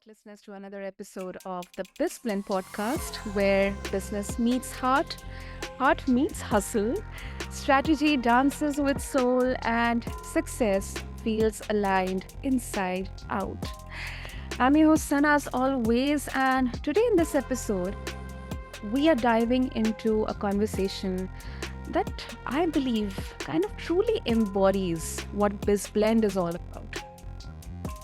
listeners, to another episode of the BizBlend podcast where business meets heart, heart meets hustle, strategy dances with soul, and success feels aligned inside out. I'm your host, Sana, as always, and today in this episode, we are diving into a conversation that I believe kind of truly embodies what BizBlend is all about: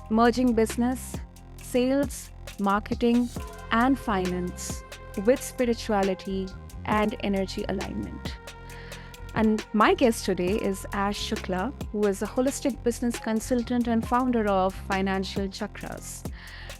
merging business, sales, marketing, and finance with spirituality and energy alignment. And my guest today is Ash Shukla, who is a holistic business consultant and founder of Financial Chakras.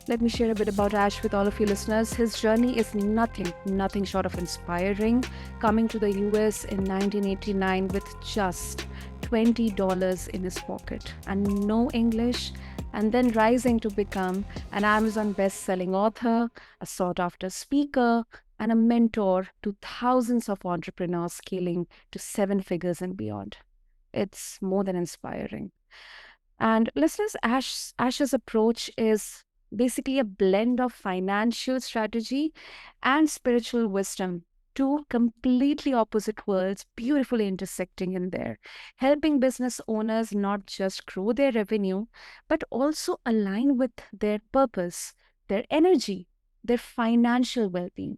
Let me share a bit about Ash with all of you listeners. His journey is nothing short of inspiring. Coming to the US in 1989 with just $20 in his pocket and no English, and then rising to become an Amazon best-selling author, a sought-after speaker, and a mentor to thousands of entrepreneurs scaling to seven figures and beyond. It's more than inspiring. And listeners, Ash's approach is basically a blend of financial strategy and spiritual wisdom, two completely opposite worlds beautifully intersecting in there, helping business owners not just grow their revenue, but also align with their purpose, their energy, their financial well being.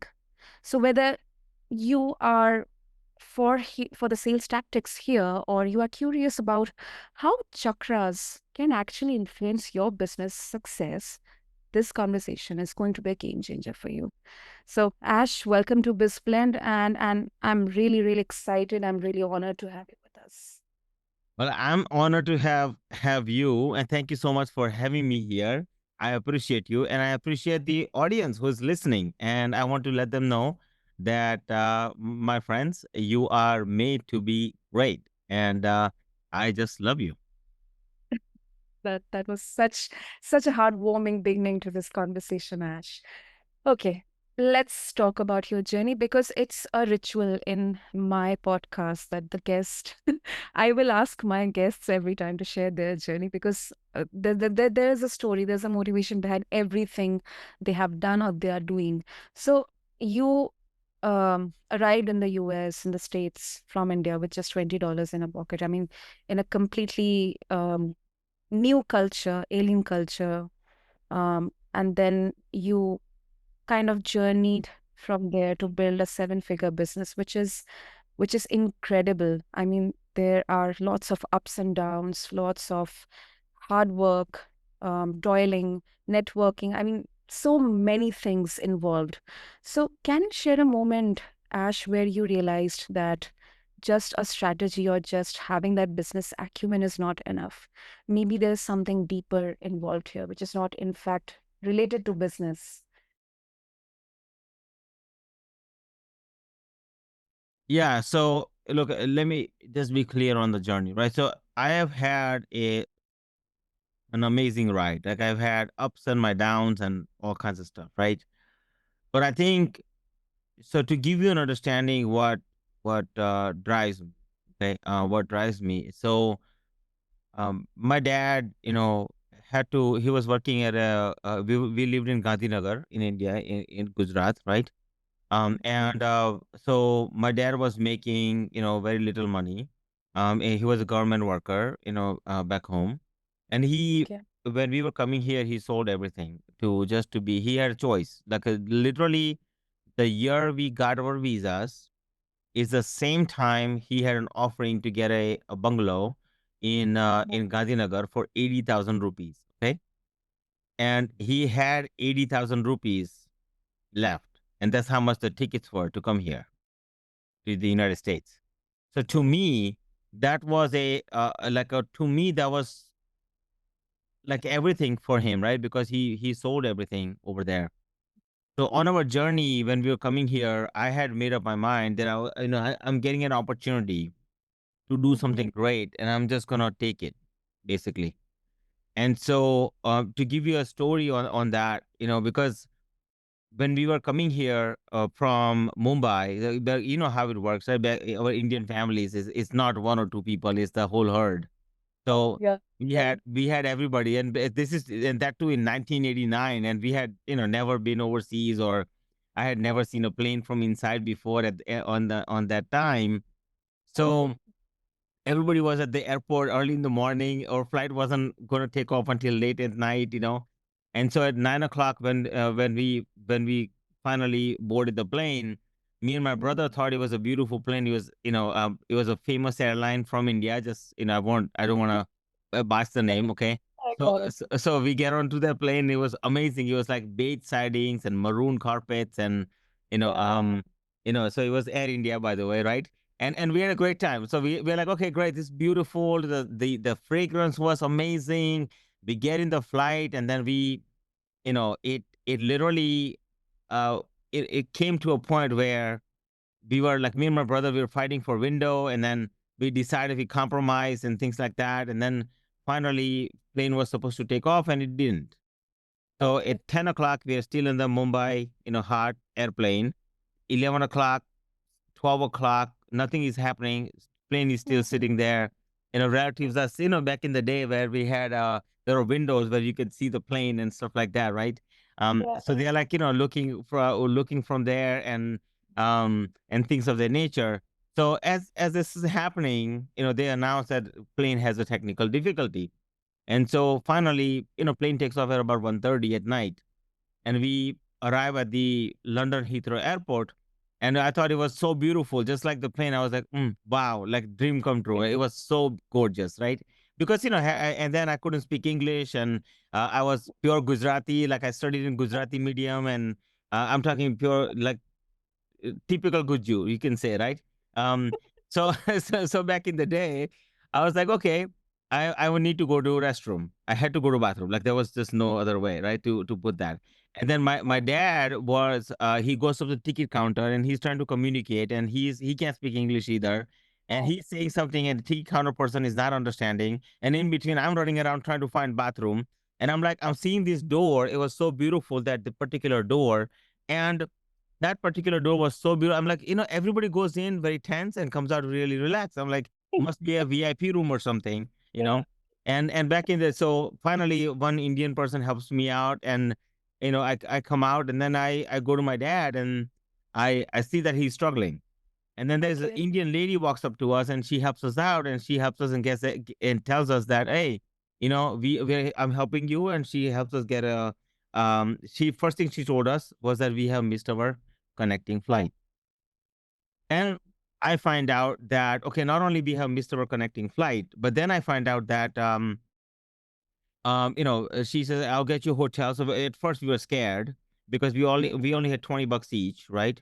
So, whether you are for the sales tactics here, or you are curious about how chakras can actually influence your business success, this conversation is going to be a game changer for you. So, Ash, welcome to BizBlend, and I'm really excited. I'm really honored to have you with us. Well, I'm honored to have you, and thank you so much for having me here. I appreciate you, and I appreciate the audience who's listening. And I want to let them know that, my friends, you are made to be great, and I just love you. That was such a heartwarming beginning to this conversation, Ash. Okay, let's talk about your journey because it's a ritual in my podcast that the guest, I will ask my guests every time to share their journey because there's a story, there's a motivation behind everything they have done or they are doing. So you arrived in the US, in the States from India with just $20 in a pocket. I mean, in a completely new culture, alien culture. And then you kind of journeyed from there to build a seven-figure business, which is incredible. I mean, there are lots of ups and downs, lots of hard work, toiling, networking. I mean, so many things involved. So, can you share a moment, Ash, where you realized that just a strategy or just having that business acumen is not enough? Maybe there's something deeper involved here, which is not, in fact, related to business. Yeah. So look, let me just be clear on the journey, right? So I have had an amazing ride. Like I've had ups and my downs and all kinds of stuff, right? But I think so. To give you an understanding, what drives me, okay, what drives me. So my dad, had to. He was working at a. We lived in Gandhinagar in India, in Gujarat, right? And so my dad was making, very little money. And he was a government worker, back home, and Okay. when we were coming here, he sold everything to just to be. He had a choice, like literally, the year we got our visas is the same time he had an offering to get a bungalow in Gandhinagar for 80,000 rupees. Okay, and he had 80,000 rupees left, and that's how much the tickets were to come here to the United States. So to me, that was to me that was like everything for him, right? Because he sold everything over there. So on our journey, when we were coming here, I had made up my mind that I'm getting an opportunity to do something great, and I'm just gonna take it, basically. And so, to give you a story on that, because when we were coming here from Mumbai, you know how it works, right? Our Indian families is it's not one or two people; it's the whole herd. So Yeah. we had everybody, and and that too in 1989, and we had never been overseas, or I had never seen a plane from inside before on that time. So everybody was at the airport early in the morning. Our flight wasn't going to take off until late at night. And so at 9 o'clock, when we finally boarded the plane, me and my brother thought it was a beautiful plane. It was a famous airline from India. Just I don't want to botch the name. Okay. I So, got it. so we get onto the plane. It was amazing. It was like beige sidings and maroon carpets, and you know Yeah. um so it was Air India, by the way, right? And we had a great time. So we're like, okay, great, this is beautiful. The fragrance was amazing. We get in the flight, and then it literally uh it came to a point where we were like, me and my brother, we were fighting for window, and then we decided we compromised and things like that, and then finally plane was supposed to take off and it didn't. So Okay. at 10 o'clock we are still in the Mumbai hot airplane. 11 o'clock, 12 o'clock, nothing is happening. Plane is still Mhm. sitting there. Relatives us, back in the day where we had, there were windows where you could see the plane and stuff like that, right? Yeah. So they're like, looking from there, and things of that nature. So as this is happening, they announce that plane has a technical difficulty. And so finally, plane takes off at about 1:30 at night, and we arrive at the London Heathrow Airport. And I thought it was so beautiful, just like the plane. I was like, wow, like dream come true. It was so gorgeous, right? Because and then I couldn't speak English, and I was pure Gujarati. Like I studied in Gujarati medium, and I'm talking pure like typical good Jew, you can say, right? So, so back in the day, I was like, okay, I would need to go to restroom. I had to go to bathroom. Like there was just no other way, right? To put that. And then my dad was he goes to the ticket counter and he's trying to communicate, and he can't speak English either. And he's saying something and the ticket counter person is not understanding. And in between, I'm running around trying to find bathroom. And I'm like, I'm seeing this door. It was so beautiful, that the particular door. And that particular door was so beautiful. I'm like, everybody goes in very tense and comes out really relaxed. I'm like, must be a VIP room or something, you Yeah. know. And back in the so finally one Indian person helps me out, and I come out, and then I go to my dad, and I see that he's struggling. And then there's an Okay. Indian lady walks up to us, and she helps us out, and she helps us and gets and tells us that, hey, I'm helping you, and she helps us get a she first thing she told us was that we have missed our connecting flight. And I find out that, okay, not only we have missed our connecting flight, but then I find out that she says, I'll get you a hotel. So at first we were scared because we only had $20 each, right?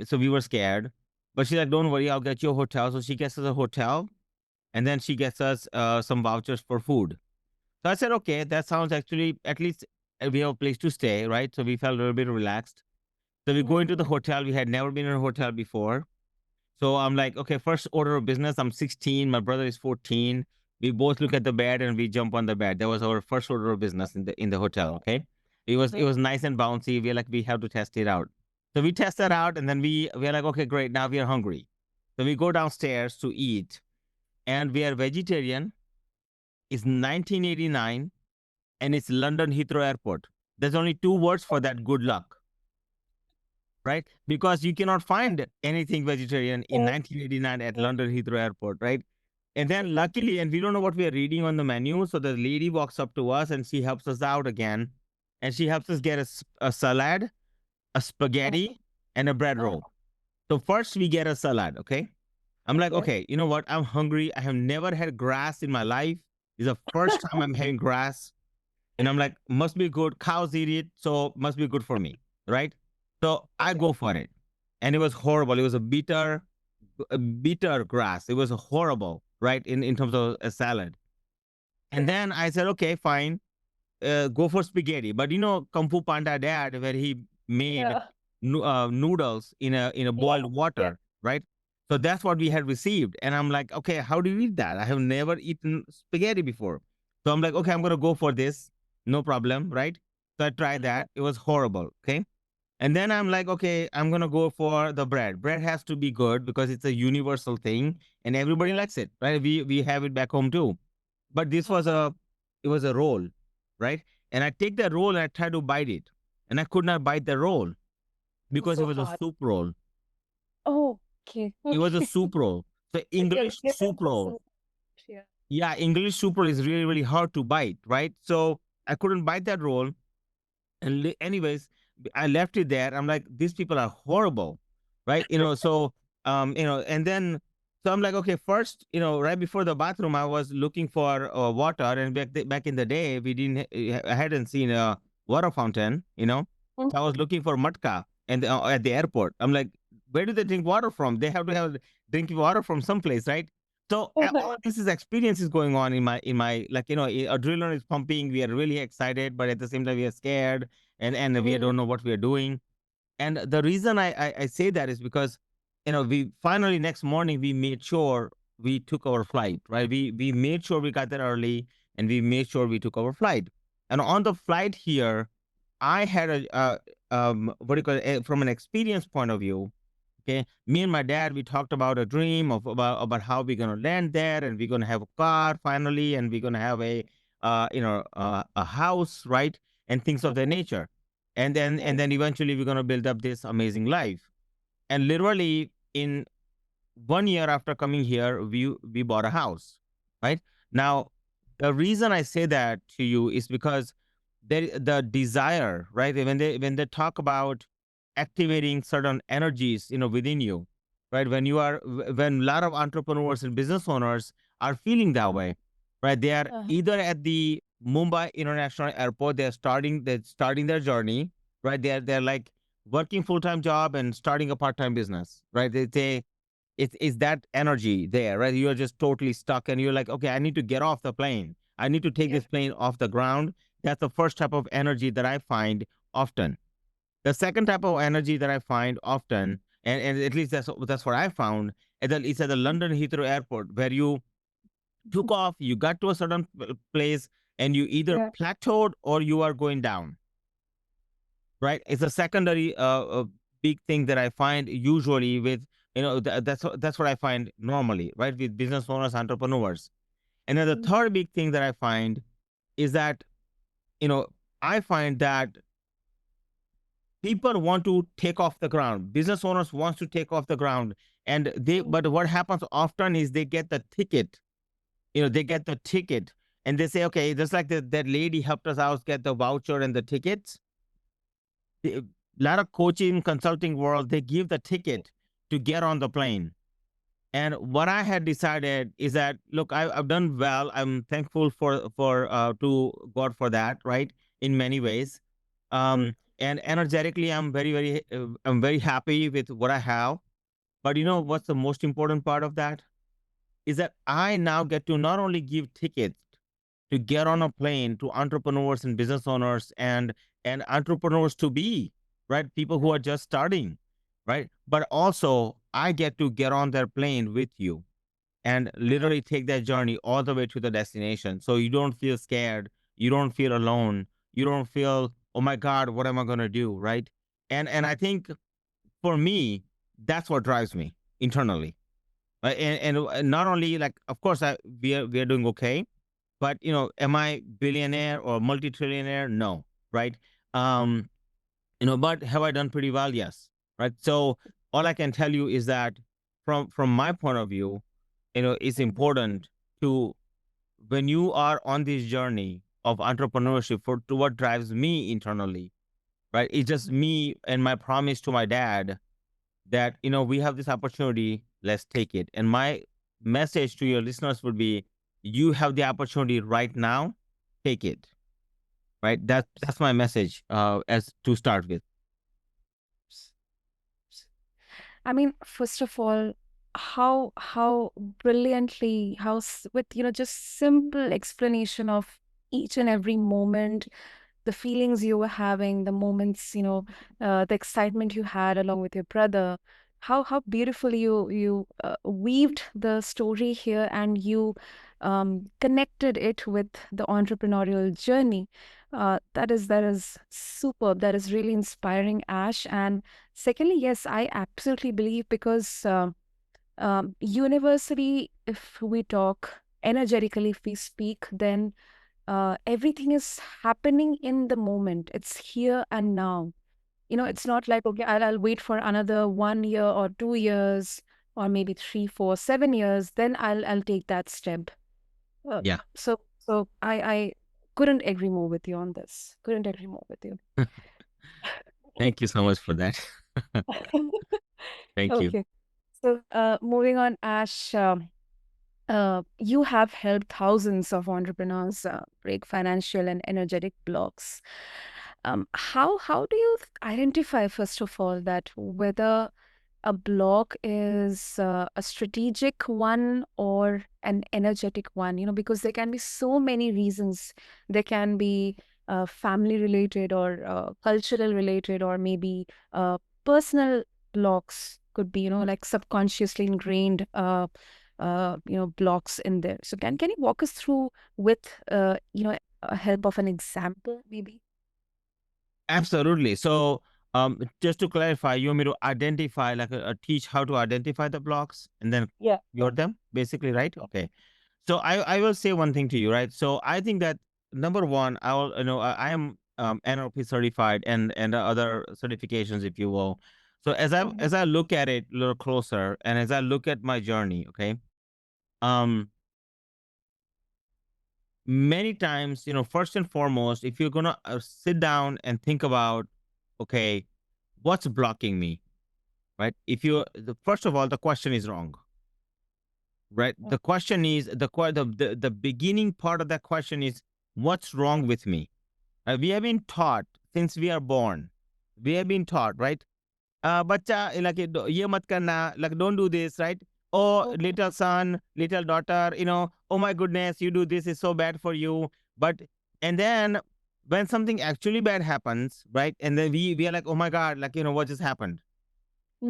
So we were scared. But she's like, don't worry, I'll get you a hotel. So she gets us a hotel, and then she gets us some vouchers for food. So I said, okay, that sounds actually, at least we have a place to stay, right? So we felt a little bit relaxed. So we go into the Mhm. hotel. We had never been in a hotel before. So I'm like, okay, first order of business. I'm 16. My brother is 14. We both look at the bed and we jump on the bed. That was our first order of business in the hotel. Okay, it was nice and bouncy. We're like, we have to test it out. So we test that out, and then we're like, okay, great. Now we are hungry. So we go downstairs to eat, and we are vegetarian. It's 1989, and it's London Heathrow Airport. There's only two words for that: good luck, right? Because you cannot find anything vegetarian in Yeah. 1989 at London Heathrow Airport, right? And then luckily, and we don't know what we are reading on the menu, so the lady walks up to us and she helps us out again, and she helps us get a salad, a spaghetti, and a bread roll. So first we get a salad, okay? I'm like, Okay. okay, you know what? I'm hungry. I have never had grass in my life. It's the first time I'm having grass. And I'm like, must be good. Cows eat it, so must be good for me, right? So I Okay. go for it. And it was horrible. It was a bitter grass. It was horrible, right? In terms of a salad. And then I said, okay, fine, go for spaghetti. But Kung Fu Panda Dad, where he made Yeah. noodles in a boiled Yeah. water, right? So that's what we had received, and I'm like, okay, how do you eat that? I have never eaten spaghetti before, so I'm like, okay, I'm gonna go for this, no problem, right? So I tried that. It was horrible. Okay, and then I'm like, okay, I'm gonna go for the bread. Bread has to be good because it's a universal thing, and everybody likes it, right? We have it back home too. but this was a it was a roll, right? And I take the roll and I try to bite it, and I could not bite the roll It was because it so was a hard. soup roll. Oh, okay. It was a Okay. soup roll. So English You're soup roll. so yeah. Yeah, English soup roll is really, really hard to bite, right? So I couldn't bite that roll. And anyways, I left it there. I'm like, these people are horrible, right? So and then so I'm like, okay, first, right before the bathroom, I was looking for water, and back in the day, we didn't, I hadn't seen a water fountain, Mm. so I was looking for matka, and at the airport, I'm like, where do they drink water from? They have to have drinking water from someplace, right? So all this is experiences going on in my like adrenaline is pumping. We are really excited, but at the same time we are scared, and we Mm. don't know what we are doing. And the reason I say that is because we finally next morning we made sure we took our flight, right? We made sure we got there early, and we made sure we took our flight. And on the flight here, I had what do you call it, from an experience point of view. Okay, me and my dad, we talked about a dream of about how we're gonna land there, and we're gonna have a car finally, and we're gonna have a house, right, and things of that nature, and then eventually we're gonna build up this amazing life. And literally in 1 year after coming here, we bought a house, right? Now, the reason I say that to you is because the desire, right? When they talk about activating certain energies, within you, right? When a lot of entrepreneurs and business owners are feeling that way, right? They are Uh, either at the Mumbai International Airport, they're starting their journey, right? They're like working full-time job and starting a part-time business, right? It's that energy there, right? You're just totally stuck, and you're like, okay, I need to get off the plane. I need to take yeah. this plane off the ground. That's the first type of energy that I find often. The second type of energy that I find often, and at least that's what I found, it's at the London Heathrow Airport, where you took off, you got to a certain place, and you either Yeah. plateaued or you are going down, right? It's a secondary big thing that I find usually with that's what I find normally, right, with business owners, entrepreneurs. And then the Mm. third big thing that I find is that you know I find that people want to take off the ground. Business owners wants to take off the ground, and they Mm. but what happens often is they get the ticket. They get the ticket, and they say, okay, just like that lady helped us out get the voucher and the tickets. A lot of coaching consulting world, they give the ticket to get on the plane. And what I had decided is that, look, I've done well. I'm thankful for to God for that, right? In many ways, and energetically, I'm very happy with what I have. But you know what's the most important part of that is that I now get to not only give tickets to get on a plane to entrepreneurs and business owners and entrepreneurs to be, right, people who are just starting, right, but also I get to get on their plane with you and literally take that journey all the way to the destination, so you don't feel scared, you don't feel alone, you don't feel, oh my god, what am I going to do, right? And I think for me, that's what drives me internally, right? And not only, like, of course, we are doing okay, but am I billionaire or multi-trillionaire? No, right? Um, but have I done pretty well? Yes, right. So all I can tell you is that from my point of view, it's important to, when you are on this journey of entrepreneurship, for to what drives me internally, right? It's just me and my promise to my dad that we have this opportunity, let's take it. And my message to your listeners would be, you have the opportunity right now, take it, right? That's my message, as to start with. I mean, first of all, how brilliantly, with just simple explanation of each and every moment, the feelings you were having, the moments, the excitement you had along with your brother. How beautifully you weaved the story here, and you connected it with the entrepreneurial journey. That is superb. That is really inspiring, Ash. And secondly, yes, I absolutely believe, because universally, if we talk, energetically, if we speak, then everything is happening in the moment. It's here and now. It's not like, okay, I'll wait for another 1 year or 2 years or maybe 3, 4, 7 years, then I'll take that step. Uh, Yeah. so I couldn't agree more with you on this. Couldn't agree more with you. Thank you so much for that. Thank you. Okay. So moving on, Ash, you have helped thousands of entrepreneurs break financial and energetic blocks. How do you identify, first of all, that whether a block is a strategic one or an energetic one? Because there can be so many reasons. There can be family related or cultural related, or maybe personal blocks could be, like subconsciously ingrained blocks in there. So can you walk us through with a help of an example, maybe? Absolutely. So, just to clarify, you want me to identify, like, teach how to identify the blocks and then Yeah. cure them, basically, right? Okay. So I will say one thing to you, right? So I think that number one, I will, I am NLP certified and other certifications, if you will. So Mhm. as I look at it a little closer, and as I look at my journey, okay, um, many times, first and foremost, if you're gonna sit down and think about, okay, what's blocking me, right? First of all, the question is wrong, right? Mm. The question is the beginning part of that question is, what's wrong with me? We have been taught since we are born. We have been taught, right? Bacha, like, ye mat karna, like, don't do this, right? Oh, Mhm. little son, little daughter, oh my goodness, you do this, is so bad for you. But, and then when something actually bad happens, right? And then we are like, oh my God, like, what just happened?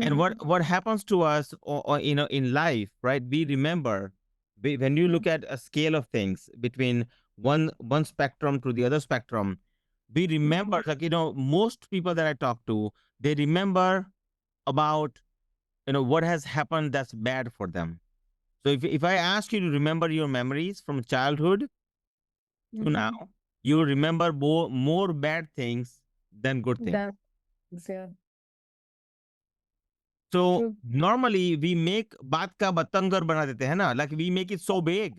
And Mhm. what happens to us, or in life, right? We remember, when you Mhm. look at a scale of things between one spectrum to the other spectrum, we Mhm. remember, like, most people that I talk to, they remember about, what has happened that's bad for them. So if I ask you to remember your memories from childhood to now, Mhm. you remember more bad things than good things. That's yeah. So True. normally we make बात का बतंगर बना देते हैं ना, like we make it so big,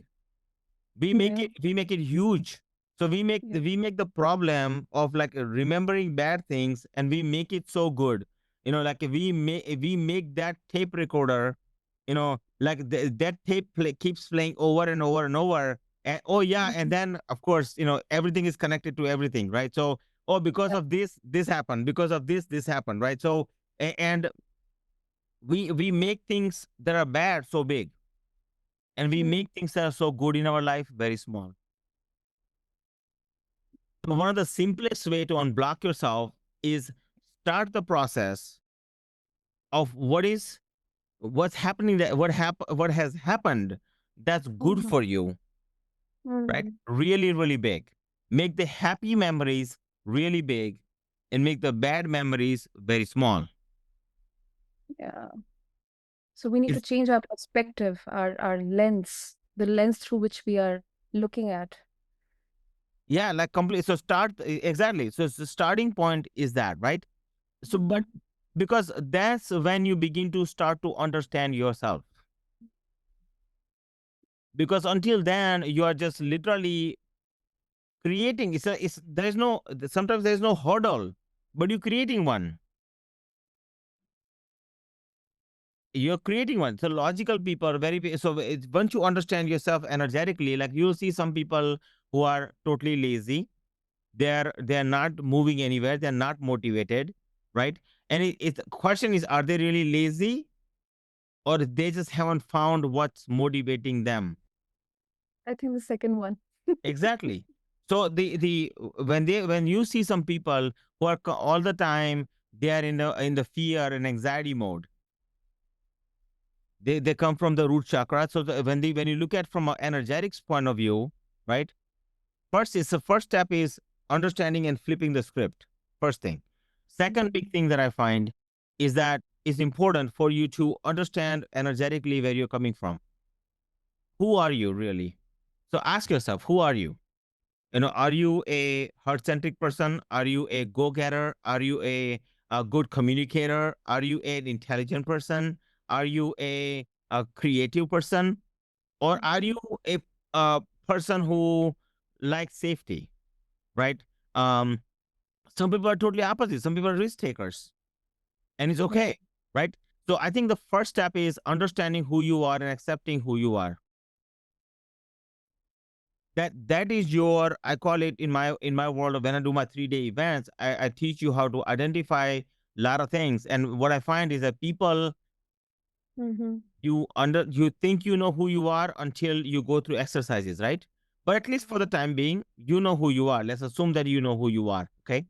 Yeah. we make it huge. So Yeah. we make the problem of, like, remembering bad things, and we make it so good. Like, we make that tape recorder, like, that keeps playing over and over and over. And oh yeah, and Mhm. then of course, everything is connected to everything, right? So, oh, because Yeah. of this happened, because of this happened, right? So, and we make things that are bad so big, and we Mhm. make things that are so good in our life very small. So one of the simplest way to unblock yourself is start the process of what's happening, that what has happened that's good Mhm. for you, right? Mhm. Really, really big. Make the happy memories really big, and make the bad memories very small. Yeah. So we need to It's change our perspective, our lens, the lens through which we are looking at. Yeah, like, complete. So exactly. So the starting point is that, right? So, but Mhm. because that's when you begin to start to understand yourself. Because until then, you are just literally creating. It's there's no sometimes there's no hurdle, but you're creating one. You're creating one. So logical people are so once you understand yourself energetically, like, you'll see some people who are totally lazy. They're not moving anywhere. They're not motivated, right? And it's the question is, are they really lazy, or they just haven't found what's motivating them? I think the second one. Exactly. So the when you see some people who are all the time, they are in the fear and anxiety mode. They come from the root chakra. So when you look at from an energetics point of view, right? First step is understanding and flipping the script. First thing. Second big thing that I find is that it's important for you to understand energetically where you're coming from. Who are you really? So ask yourself, who are you? Are you a heart-centric person? Are you a go-getter? Are you a good communicator? Are you an intelligent person? Are you a creative person? Or are Mhm. you a person who likes safety, right? Um, some people are totally opposite. Some people are risk takers, and it's Yeah. okay, right? So I think the first step is understanding who you are and accepting who you are. That is your, I call it in my world of when I do my 3-day events, I teach you how to identify a lot of things. And what I find is that people, Mhm. you think you know who you are until you go through exercises, right? But at least for the time being, you know who you are. Let's assume that you know who you are. Okay.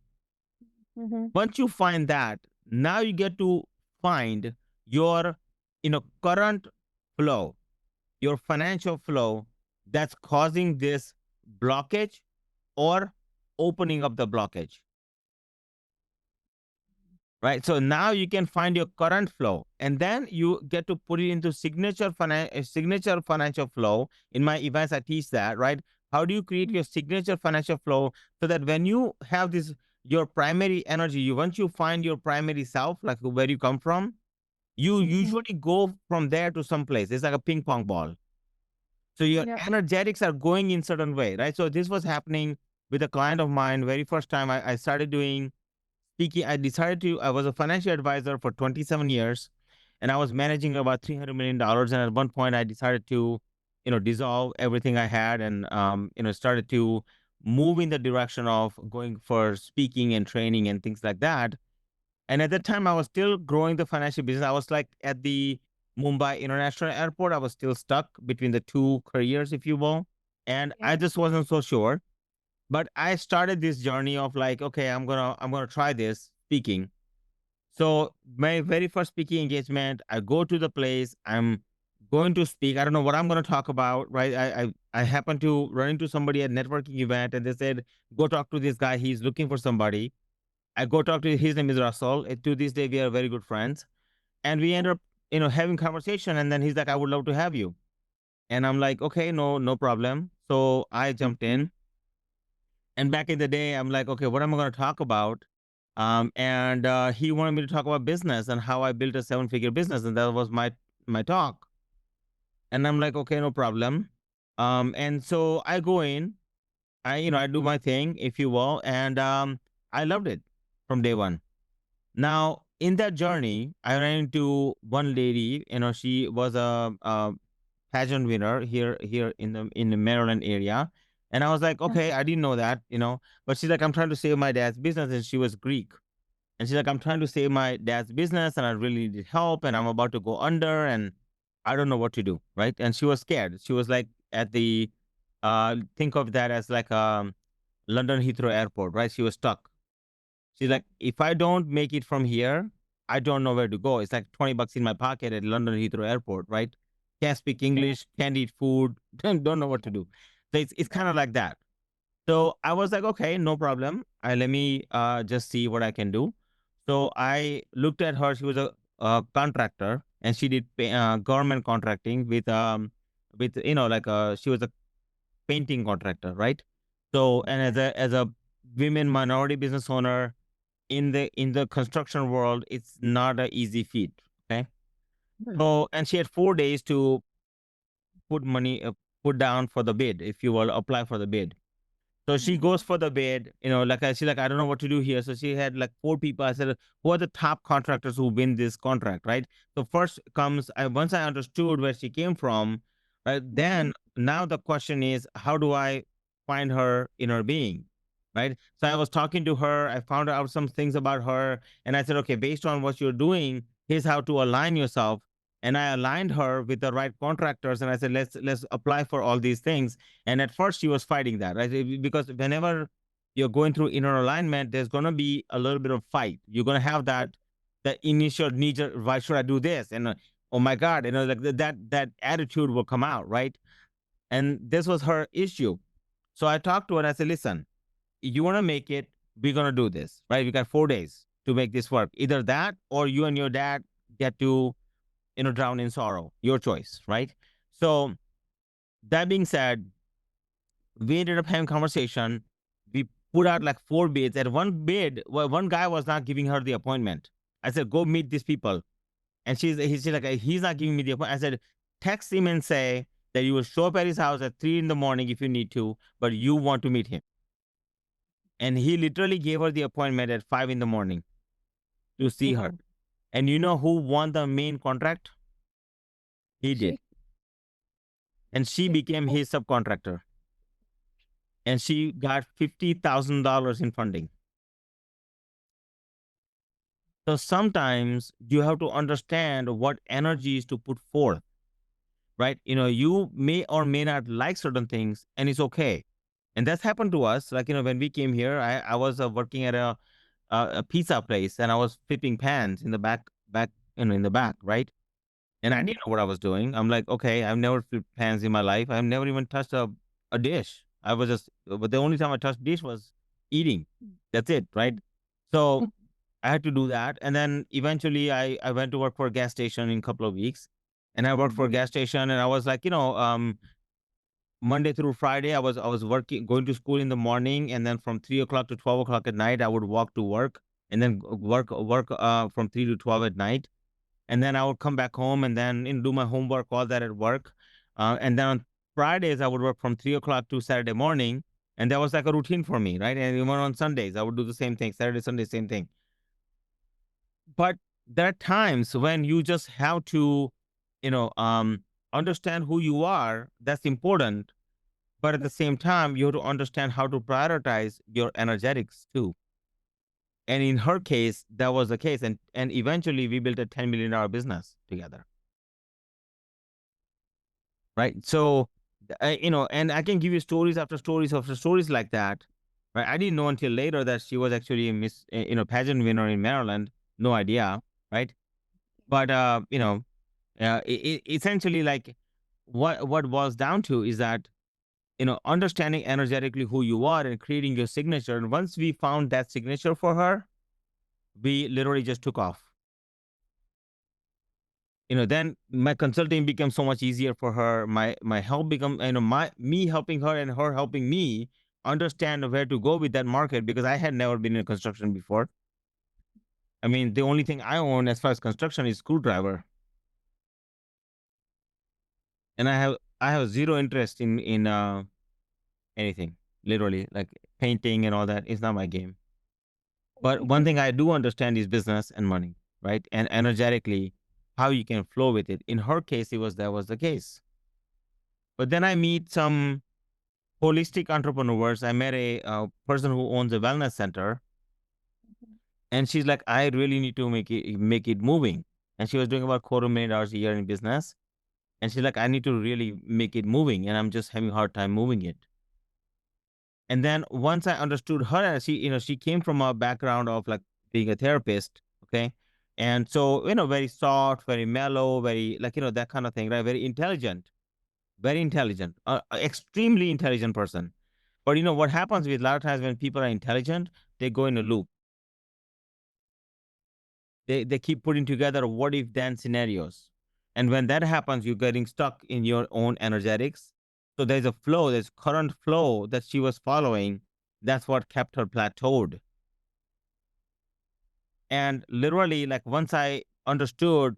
Mhm. Once you find that, now you get to find your current flow, your financial flow that's causing this blockage or opening up the blockage, right? So now you can find your current flow, and then you get to put it into signature financial flow. In my events, I teach that, right? How do you create your signature financial flow so that when you have this, your primary energy, once you find your primary self, like where you come from, you Mhm. usually go from there to some place. It's like a ping pong ball. So your Yep. energetics are going in certain way, right? So this was happening with a client of mine. Very first time I started doing speaking, I was a financial advisor for 27 years, and I was managing about $300 million. And at one point, I decided to, dissolve everything I had, and started to move in the direction of going for speaking and training and things like that. And at that time, I was still growing the financial business. I was like at the Mumbai International Airport. I was still stuck between the two careers, if you will, and I Yeah. just wasn't so sure. But I started this journey of like, okay, I'm gonna try this speaking. So my very first speaking engagement, I go to the place. I'm going to speak. I don't know what I'm going to talk about, right? I happen to run into somebody at networking event, and they said, "Go talk to this guy. He's looking for somebody." I go talk to his name is Russell. To this day, we are very good friends, and we end up, having conversation. And then he's like, "I would love to have you," and I'm like, "Okay, no problem." So I jumped in, and back in the day, I'm like, okay, what am I going to talk about? And he wanted me to talk about business and how I built a 7-figure business, and that was my talk. And I'm like, okay, no problem. And so I go in, I do my thing, if you will, and I loved it from day one. Now in that journey, I ran into one lady. She was a pageant winner here in the Maryland area. And I was like, Yeah. okay, I didn't know that. But she's like, I'm trying to save my dad's business, and she was Greek. And she's like, I'm trying to save my dad's business, and I really need help, and I'm about to go under, and I don't know what to do, right? And she was scared. She was like at the think of that as like London Heathrow Airport, right? She was stuck. She's Yeah. like, if I don't make it from here, I don't know where to go. It's like 20 bucks in my pocket at London Heathrow Airport, right? Can't speak Yeah. English, can't eat food, don't know what to do. So it's kind of like that. So I was like, okay, no problem. Let me just see what I can do. So I looked at her. She was a contractor, and she did government contracting with like she was a painting contractor, right? So, and as a women minority business owner, in the construction world, it's not an easy feat. Okay. Mhm. So, and she had 4 days to put money, put down for the bid, if you will, apply for the bid. So she Mhm. goes for the bid, like she's like, I don't know what to do here. So she had like 4 people. I said, who are the top contractors who win this contract, right? So first comes, once I understood where she came from, right? Then now the question is, how do I find her inner being, right? So I was talking to her. I found out some things about her, and I said, okay, based on what you're doing, here's how to align yourself. And I aligned her with the right contractors, and I said, let's apply for all these things. And at first, she was fighting that, right? Because whenever you're going through inner alignment, there's going to be a little bit of fight. You're going to have that initial knee jerk, why should I do this? And oh my God, like that attitude will come out, right? And this was her issue. So I talked to her and I said, listen, you want to make it, we're going to do this, right? We got 4 days to make this work. Either that or you and your dad get to, drown in sorrow. Your choice, right? So that being said, We ended up having conversation. We put out like 4 bids. At one bid, well, one guy was not giving her the appointment. I said, go meet these people. And she's like, he's not giving me the appointment. I said, text him and say that you will show up at his house at 3 in the morning if you need to, but you want to meet him. And he literally gave her the appointment at 5 in the morning to see her. Wow. And you know who won the main contract? He did. She. And she became his subcontractor. And she got $50,000 in funding. So sometimes you have to understand what energies to put forth, right? You may or may not like certain things, and it's okay. And that's happened to us. Like, when we came here, I was working at a pizza place, and I was flipping pans in the back, in the back, right? And I didn't know what I was doing. I'm like, okay, I've never flipped pans in my life. I've never even touched a dish. But the only time I touched dish was eating. That's it, right? So I had to do that. And then eventually I went to work for a gas station in a couple of weeks. And I worked for a gas station, and I was like, Monday through Friday, I was working, going to school in the morning, and then from 3 o'clock to 12 o'clock at night, I would walk to work, and then work from 3 to 12 at night, and then I would come back home and then do my homework, all that at work, and then on Fridays I would work from 3 o'clock to Saturday morning, and that was like a routine for me, right? And even on Sundays I would do the same thing, Saturday, Sunday, same thing. But there are times when you just have to, you know, understand who you are. That's important. But at the same time, you have to understand how to prioritize your energetics too. And in her case, that was the case. And eventually we built a $10 million business together. Right. So, and I can give you stories after stories after stories like that. Right. I didn't know until later that she was actually a pageant winner in Maryland. No idea. Right. But, essentially, like, what boils down to is that, understanding energetically who you are and creating your signature. And once we found that signature for her, we literally just took off. Then my consulting became so much easier for her. My help become, my me helping her and her helping me understand where to go with that market, because I had never been in construction before. I mean, the only thing I own as far as construction is screwdriver, and I have zero interest in anything. Literally, like painting and all that is not my game. But one thing I do understand is business and money, right? And energetically, how you can flow with it. In her case, that was the case. But then I meet some holistic entrepreneurs. I met a person who owns a wellness center, and she's like, I really need to make it moving. And she was doing about $250,000 a year in business, and she's like, I need to really make it moving, and I'm just having a hard time moving it. And then once I understood her, and she came from a background of like being a therapist, okay, and so very soft, very mellow, very like that kind of thing, right? Very intelligent, extremely intelligent person. But what happens with a lot of times when people are intelligent, they go in a loop. They keep putting together what if then scenarios. And when that happens, you're getting stuck in your own energetics. So there's a flow, there's current flow that she was following. That's what kept her plateaued. And literally, like once I understood,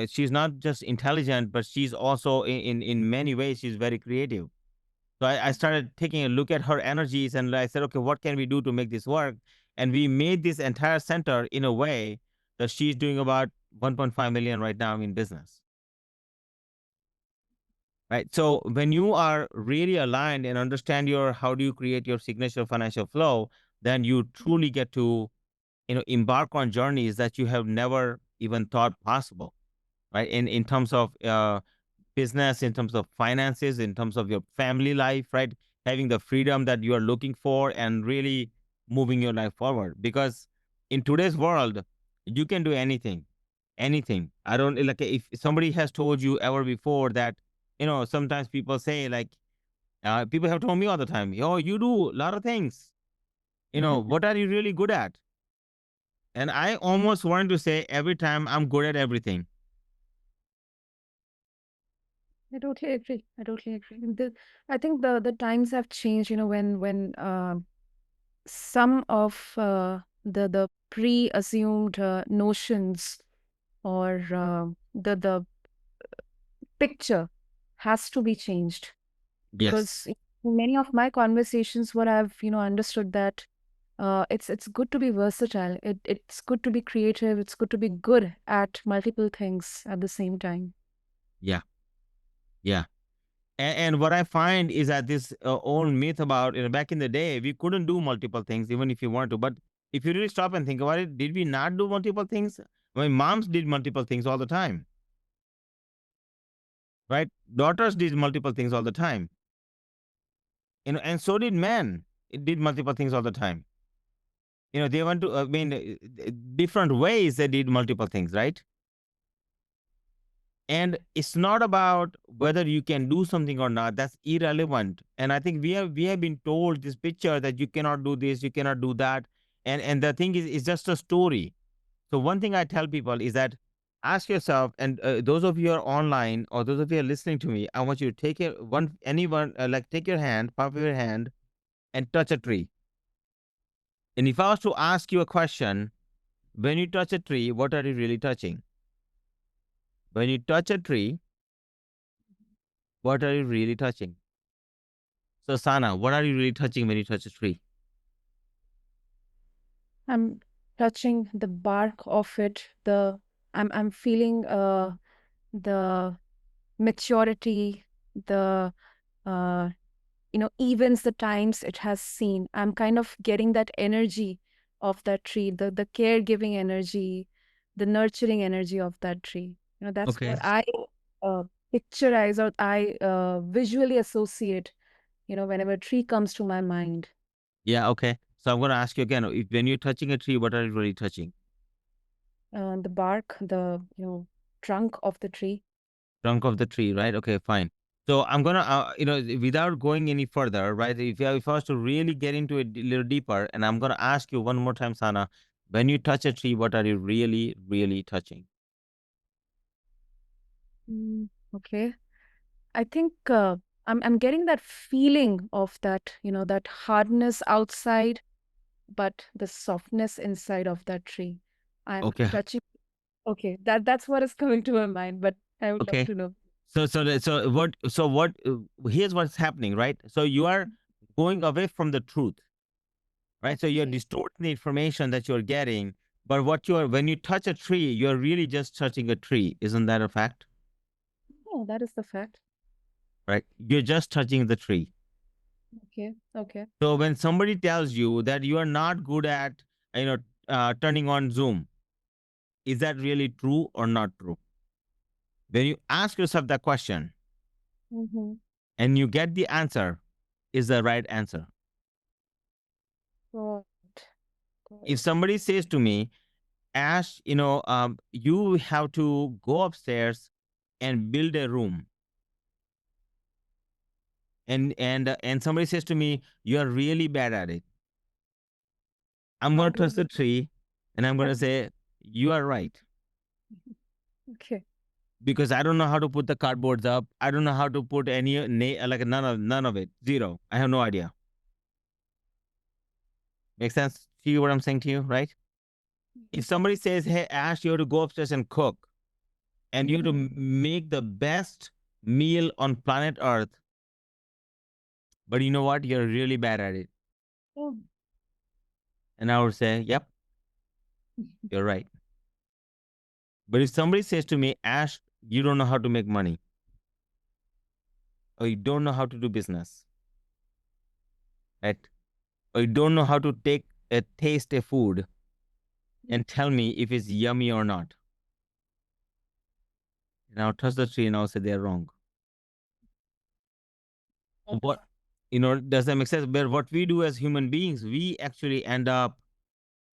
she's not just intelligent, but she's also in many ways she's very creative. So I started taking a look at her energies, and I said, okay, what can we do to make this work? And we made this entire center in a way that she's doing about 1.5 million right now in business. Right. So when you are really aligned and understand how do you create your signature financial flow, then you truly get to, embark on journeys that you have never even thought possible. Right. In terms of business, in terms of finances, in terms of your family life, right? Having the freedom that you are looking for and really moving your life forward. Because in today's world, you can do anything, anything. I don't like if somebody has told you ever before that, sometimes people say like, people have told me all the time, yo, you do a lot of things. What are you really good at? And I almost want to say every time I'm good at everything. I totally agree. I totally agree. I think the times have changed, when some of the pre-assumed notions or the picture has to be changed Yes. because in many of my conversations, what I've understood that it's good to be versatile. It's good to be creative. It's good to be good at multiple things at the same time. Yeah. Yeah. And what I find is that this old myth about, back in the day, we couldn't do multiple things even if you wanted to. But if you really stop and think about it, did we not do multiple things? My moms did multiple things all the time, right? Daughters did multiple things all the time, and so did men. It did multiple things all the time. They want to, different ways they did multiple things, right? And it's not about whether you can do something or not. That's irrelevant. And I think we have been told this picture that you cannot do this, you cannot do that. And the thing is, it's just a story. So one thing I tell people is that ask yourself, and those of you who are online or those of you who are listening to me, I want you to take your one anyone like take your hand, palm of your hand, and touch a tree. And if I was to ask you a question, when you touch a tree, what are you really touching? When you touch a tree, what are you really touching? So, Sana, what are you really touching when you touch a tree? I'm touching the bark of it. I'm feeling the maturity, the uh events, the times it has seen. I'm kind of getting that energy of that tree, the caregiving energy, the nurturing energy of that tree. That's Okay. what I uh, picturize or I visually associate, whenever a tree comes to my mind. Yeah, okay. So I'm going to ask you again. If when you're touching a tree, what are you really touching? The bark, the trunk of the tree. Trunk of the tree, right? Okay, fine. So I'm gonna, without going any further, right? If I was to really get into it a little deeper, and I'm gonna ask you one more time, Sana, when you touch a tree, what are you really, really touching? Okay. I think I'm getting that feeling of that, that hardness outside, but the softness inside of that tree. I'm Okay, touching. Okay, that's what is coming to my mind, but I would love okay. to know. So what? Here's what's happening, right? So you are going away from the truth, right? So you're Okay. distorting the information that you're getting. But what you are, when you touch a tree, you're really just touching a tree. Isn't that a fact? Oh, that is the fact. Right? You're just touching the tree. Okay. Okay. So when somebody tells you that you are not good at, you know, turning on Zoom, is that really true or not true? When you ask yourself that question Mm-hmm. and you get the answer, is the right answer. Got got If it. somebody says to me, Ash, you have to go upstairs and build a room, and somebody says to me, you are really bad at it. I'm How going to do touch the tree, and I'm going to say, you are right, okay. because I don't know how to put the cardboards up. I don't know how to put any like none of it. Zero. I have no idea. Makes sense to you what I'm saying to you, right? If somebody says, hey, Ash, you have to go upstairs and cook, and you have to Mm. make the best meal on planet Earth, but you know what? You're really bad at it. Oh. And I would say, yep, you're right. But if somebody says to me, Ash, you don't know how to make money, or you don't know how to do business, right? Or you don't know how to take a taste a food and tell me if it's yummy or not. And I'll touch the tree and I'll say they're wrong. What, does that make sense? But what we do as human beings, we actually end up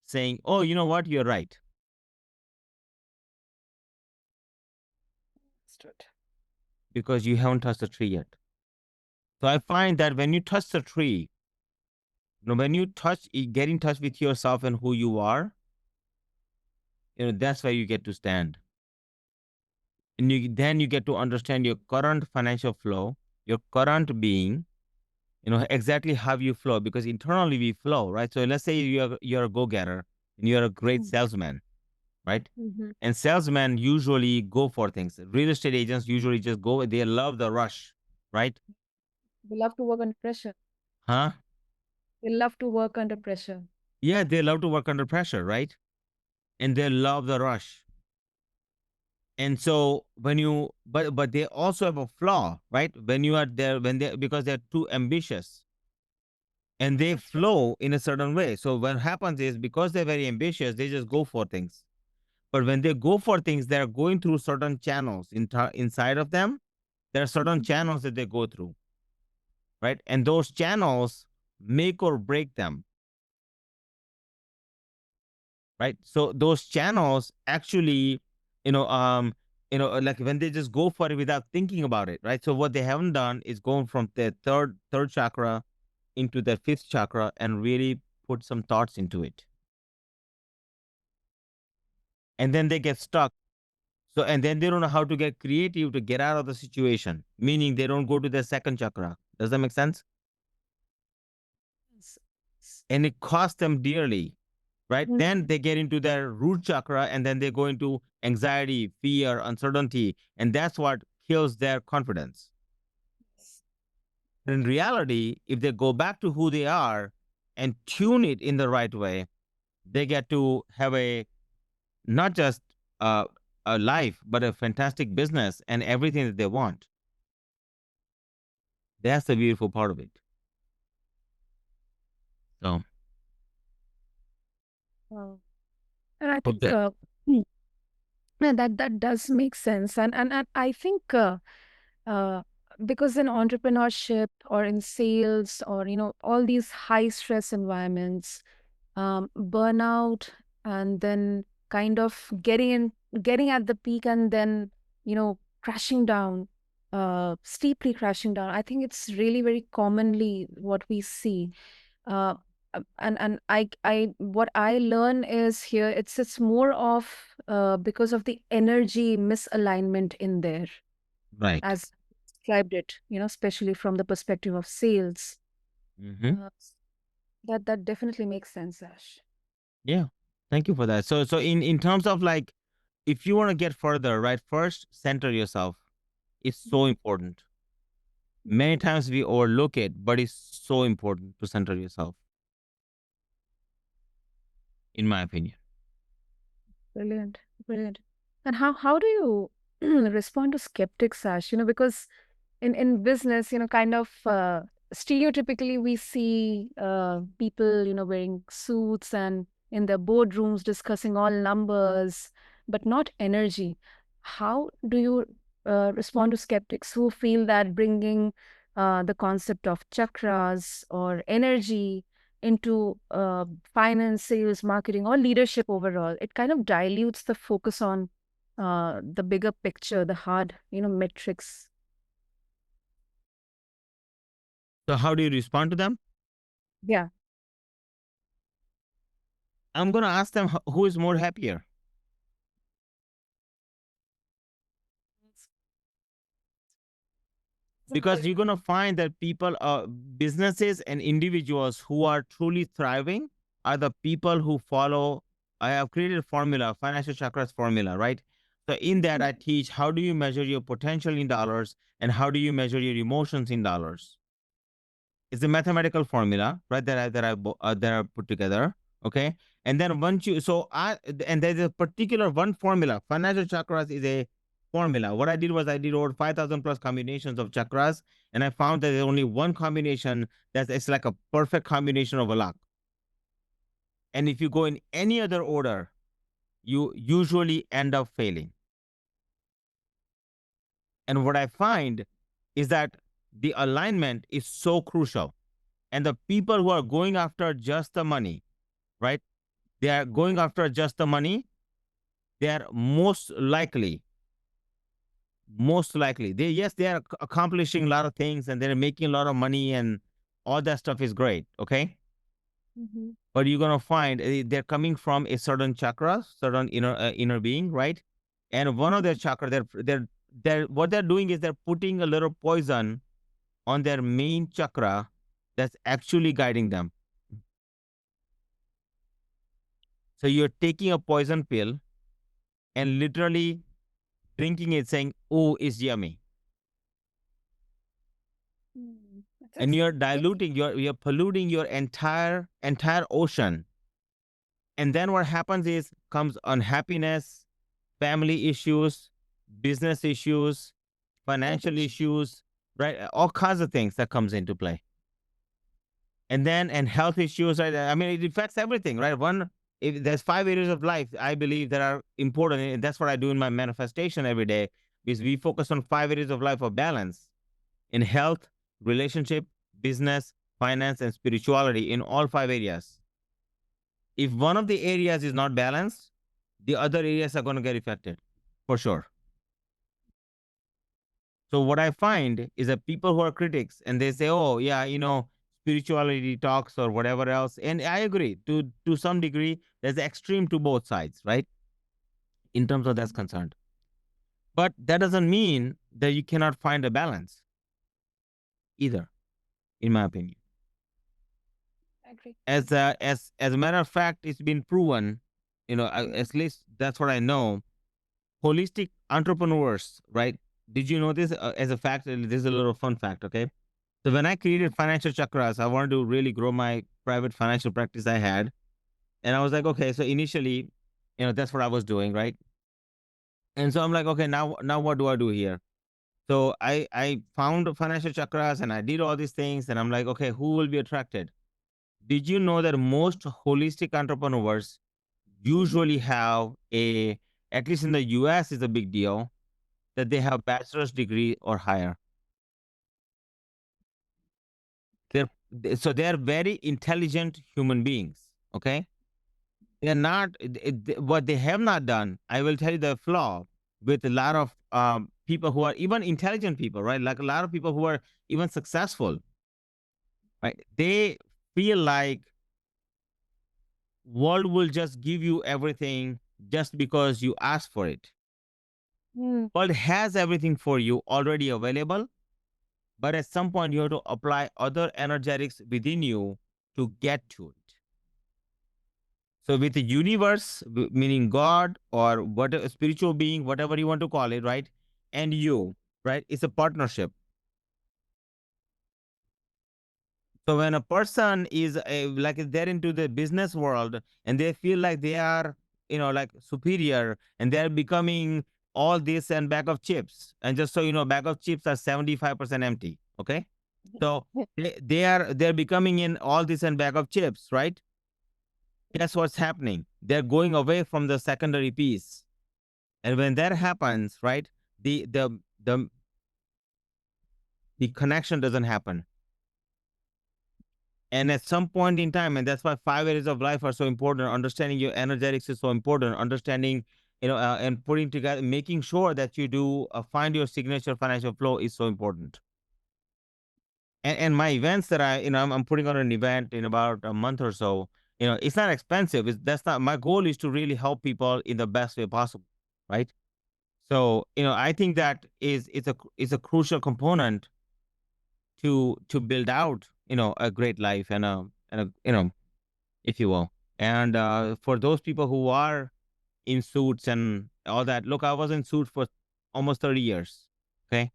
saying, oh, you know what? You're right. Understood. Because you haven't touched the tree yet. So I find that when you touch the tree, when you get in touch with yourself and who you are, that's where you get to stand. And then you get to understand your current financial flow, your current being, exactly how you flow, because internally we flow, right? So let's say you're a go-getter and you're a great salesman, right? Mm-hmm. And salesmen usually go for things. Real estate agents usually just go, they love the rush, right? We love to work under pressure. Huh? We love to work under pressure. Yeah, they love to work under pressure, right? And they love the rush. And so when you but they also have a flaw, right? When you are there, when they, because they're too ambitious and they That's right. flow in a certain way. So what happens is, because they're very ambitious, they just go for things. But when they go for things, they're going through certain channels inside of them. There are certain Mhm. channels that they go through, right? And those channels make or break them, right? So those channels actually, like when they just go for it without thinking about it, right? So what they haven't done is going from the third chakra into the fifth chakra and really put some thoughts into it, and then they get stuck. So and then they don't know how to get creative to get out of the situation. Meaning they don't go to their second chakra. Does that make sense? Yes. Yes. And it costs them dearly, right? Then Mhm. they get into their root chakra and then they go into anxiety, fear, uncertainty, and that's what kills their confidence. Yes. In reality, if they go back to who they are and tune it in the right way, they get to have a not just a, a life, but a fantastic business and everything that they want. That's the beautiful part of it. So, Wow. And I hope think that. mm, yeah, that does make sense. And I think uh, because in entrepreneurship or in sales or all these high stress environments, burnout and then kind of getting at the peak and then crashing down, steeply crashing down. I think it's really very commonly what we see. uh, and I what I learn is here it's more of because of the energy misalignment in there, Right. as described it, especially from the perspective of sales. Hmm. uh, that definitely makes sense, Ash. Yeah. Thank you for that. So in terms of like, if you want to get further, right, first center yourself. It's so important. Many times we overlook it, but it's so important to center yourself, in my opinion. Brilliant, brilliant. And how do you respond to skeptics, Ash? Because in business, kind of stereotypically we see people, wearing suits and in their boardrooms discussing all numbers, but not energy. How do you respond to skeptics who feel that bringing the concept of chakras or energy into finance, sales, marketing, or leadership overall, it kind of dilutes the focus on the bigger picture, the hard, metrics. So how do you respond to them? Yeah. I'm gonna ask them who is more happier, because you're gonna find that people, businesses and individuals who are truly thriving are the people who follow. I have created a formula, financial chakras formula, right? So in that I teach how do you measure your potential in dollars and how do you measure your emotions in dollars. It's a mathematical formula, right? That I put together. Okay, and then once you so I and there's a particular one formula. Financial chakras is a formula. What I did was I did over 5,000 plus combinations of chakras, and I found that there's only one combination that's it's like a perfect combination of a luck. And if you go in any other order, you usually end up failing. And what I find is that the alignment is so crucial. And the people who are going after just the money, right? They are going after just the money. They are most likely, they, yes, they are accomplishing a lot of things and they're making a lot of money and all that stuff is great. Okay. Mm-hmm. But you're going to find they're coming from a certain chakra, certain inner being, right? And one of their chakra, they're what they're doing is they're putting a little poison on their main chakra that's actually guiding them. So you're taking a poison pill and literally drinking it, saying, "Oh, it's yummy," and That's you're very diluting, you're polluting your entire ocean. And then what happens is comes unhappiness, family issues, business issues, health financial issues. issues, right? All kinds of things that comes into play. And health issues, right? I mean, it affects everything, right? One, if there's 5 areas of life I believe that are important, and that's what I do in my manifestation every day, is we focus on 5 areas of life of balance in health, relationship, business, finance, and spirituality, in all 5 areas. If one of the areas is not balanced, the other areas are going to get affected for sure. So what I find is that people who are critics and they say, "Oh, yeah, spirituality talks or whatever else," and I agree to some degree. There's extreme to both sides, right? In terms of that's concerned, but that doesn't mean that you cannot find a balance either, in my opinion. I agree. As a matter of fact, it's been proven. At least that's what I know. Holistic entrepreneurs, right? Did you know this as a fact? This is a little fun fact, okay? So when I created Financial Chakras, I wanted to really grow my private financial practice I had. And I was like, okay, so initially, that's what I was doing, right? And so I'm like, okay, now what do I do here? So I found Financial Chakras and I did all these things, and I'm like, okay, who will be attracted? Did you know that most holistic entrepreneurs usually have at least in the US is a big deal, that they have bachelor's degree or higher. So they're very intelligent human beings. Okay, they're not what they have not done. I will tell you the flaw with a lot of people who are even intelligent people, right? Like a lot of people who are even successful, right? They feel like world will just give you everything just because you ask for it. Mm. World has everything for you already available, but at some point you have to apply other energetics within you to get to it. So with the universe, meaning God or whatever spiritual being, whatever you want to call it, right? And you, right? It's a partnership. So when a person is like they're into the business world and they feel like they are, like superior, and they're becoming all this and bag of chips. And just so you know, bag of chips are 75% empty. Okay. So they're becoming in all this and bag of chips, right? Guess what's happening? They're going away from the secondary piece. And when that happens, right, the the the the connection doesn't happen. And at some point in time, and that's why 5 areas of life are so important. Understanding your energetics is so important. Understanding, and putting together, making sure that you do find your signature financial flow is so important. And my events that I'm putting on an event in about a month or so. It's not expensive. That's not my goal. Is to really help people in the best way possible, right? So I think that is a crucial component to build out a great life and a if you will. And for those people who are in suits and all that, look, I was in suits for almost 30 years. Okay,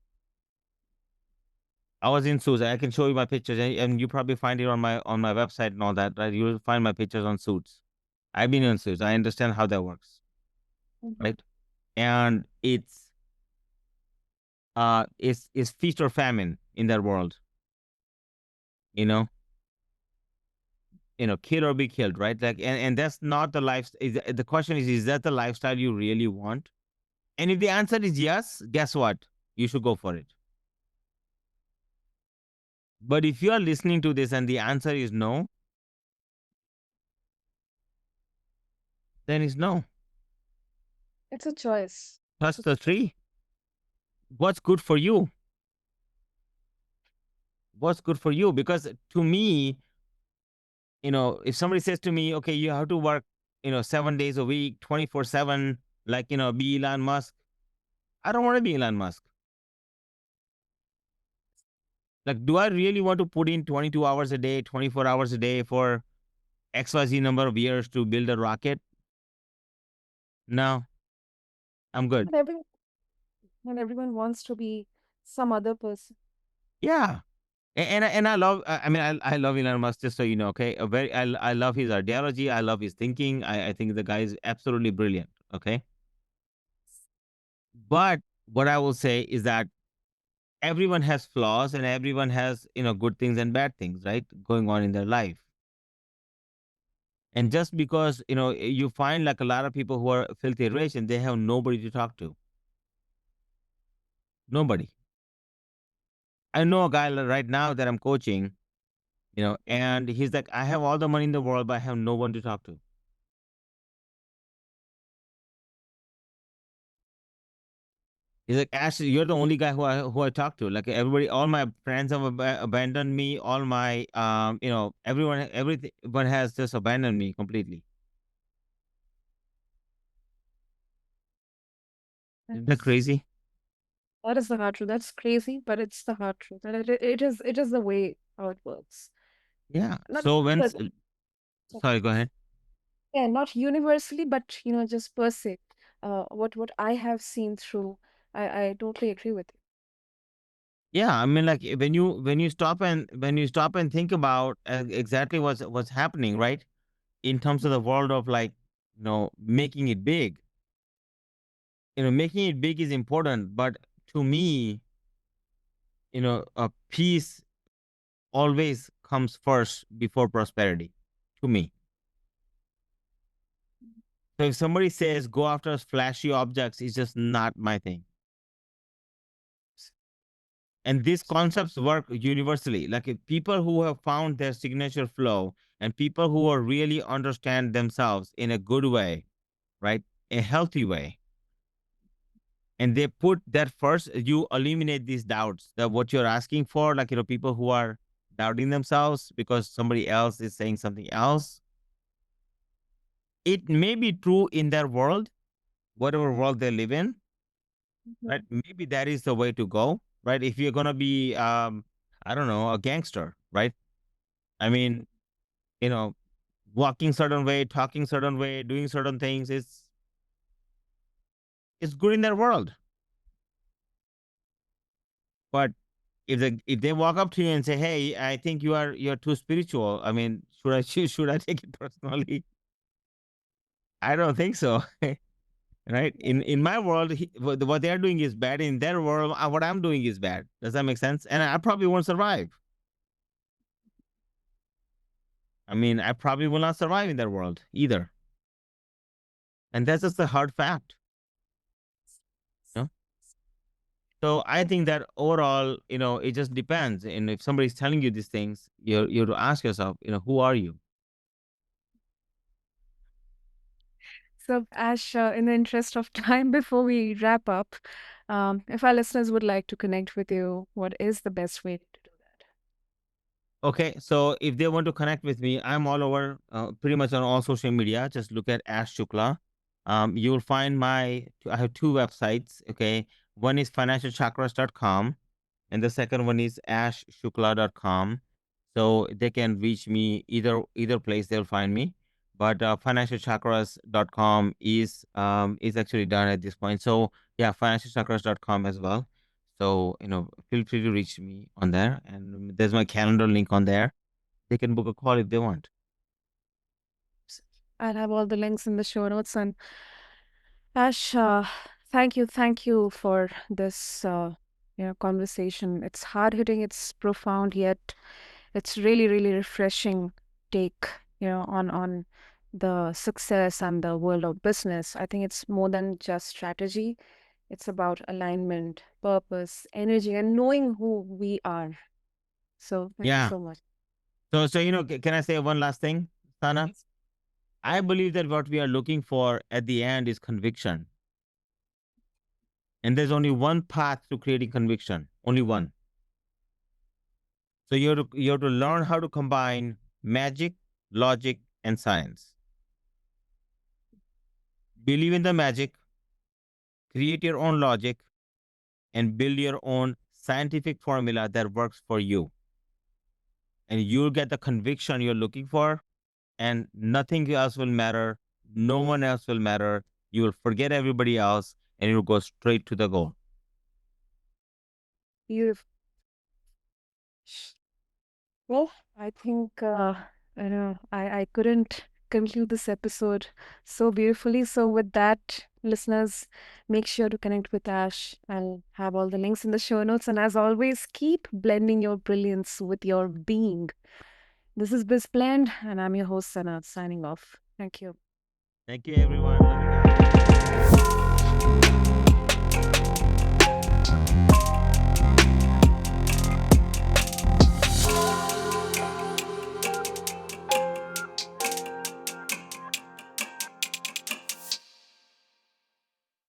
I was in suits. I can show you my pictures, and you probably find it on my website and all that, right? You'll find my pictures on suits. I've been in suits. I understand how that works, Mhm. right? And it's feast or famine in that world. You know, kill or be killed, right? Like, and that's not the life. The question is that the lifestyle you really want? And if the answer is yes, guess what? You should go for it. But if you are listening to this and the answer is no, then it's no. It's a choice. Touch the tree. What's good for you? What's good for you? Because to me, if somebody says to me, okay, you have to work, 7 days a week, 24/7, Like, be Elon Musk. I don't want to be Elon Musk. Like, do I really want to put in 22 hours a day, 24 hours a day for XYZ number of years to build a rocket? No, I'm good. And everyone wants to be some other person. Yeah. And I love, I mean, I love Elon Musk, just so you know, okay? I love his ideology. I love his thinking. I think the guy is absolutely brilliant, okay? But what I will say is that everyone has flaws and everyone has, good things and bad things, right? Going on in their life. And just because, you find like a lot of people who are filthy rich and they have nobody to talk to. Nobody. I know a guy right now that I'm coaching, and he's like, I have all the money in the world, but I have no one to talk to. He's like, Ash, you're the only guy who I talk to. Like everybody, all my friends have abandoned me. All my, everyone has just abandoned me completely. Isn't that That's crazy? that is the hard truth. That's crazy, but it's the hard truth. And it is the way how it works. Yeah. Not So when, but sorry, go ahead. yeah, not universally, but just per se. What I have seen through, I totally agree with Yeah, I mean, like when you stop and think about exactly what's happening, right? In terms of the world of like, making it big. Making it big is important, but to me, a peace always comes first before prosperity. To me, so if somebody says go after flashy objects, it's just not my thing. And these concepts work universally. Like if people who have found their signature flow and people who are really understand themselves in a good way, right? A healthy way. And they put that first, you eliminate these doubts that what you're asking for, like, people who are doubting themselves because somebody else is saying something else. It may be true in their world, whatever world they live in, you. right? Maybe that is the way to go, right? If you're going to be, I don't know, a gangster, right? I mean, you know, walking certain way, talking certain way, doing certain things, it's good in their world. But if they walk up to you and say, "Hey, I think you're too spiritual," I mean, should I should I take it personally? I don't think so, right? In my world, what they're doing is bad. In their world, what I'm doing is bad. Does that make sense? And I probably won't survive. I mean, I probably will not survive in their world either. And that's just a hard fact. You know? So I think that overall, it just depends. And if somebody's telling you these things, you have to ask yourself, who are you? So, Ash, in the interest of time, before we wrap up, if our listeners would like to connect with you, what is the best way to do that? Okay, so if they want to connect with me, I'm all over, pretty much on all social media. Just look at Ash Shukla. You'll find I have two websites. Okay, one is financialchakras.com, and the second one is ashshukla.com. So they can reach me either place. They'll find me. But financialchakras.com is actually done at this point. So yeah, financialchakras.com as well. So feel free to reach me on there, and there's my calendar link on there. They can book a call if they want. I'll have all the links in the show notes. And Ash, thank you for this conversation. It's hard hitting, it's profound, yet it's really, really refreshing take, on the success and the world of business. I think it's more than just strategy. It's about alignment, purpose, energy, and knowing who we are. So thank you Yeah. so much. So can I say one last thing, Sana? I believe that what we are looking for at the end is conviction, and there's only one path to creating conviction. Only one. So you have to learn how to combine magic, logic, and science. Believe in the magic, Create your own logic and build your own scientific formula that works for you. And you'll get the conviction you're looking for, and nothing else will matter. No one else will matter. You will forget everybody else and you'll go straight to the goal. Beautiful. Well, I think I couldn't conclude this episode so beautifully. So with that, listeners, make sure to connect with Ash. I'll have all the links in the show notes. And as always, keep blending your brilliance with your being. This is BizBlend, and I'm your host, Sana, signing off. Thank you. Thank you, everyone. Love you guys.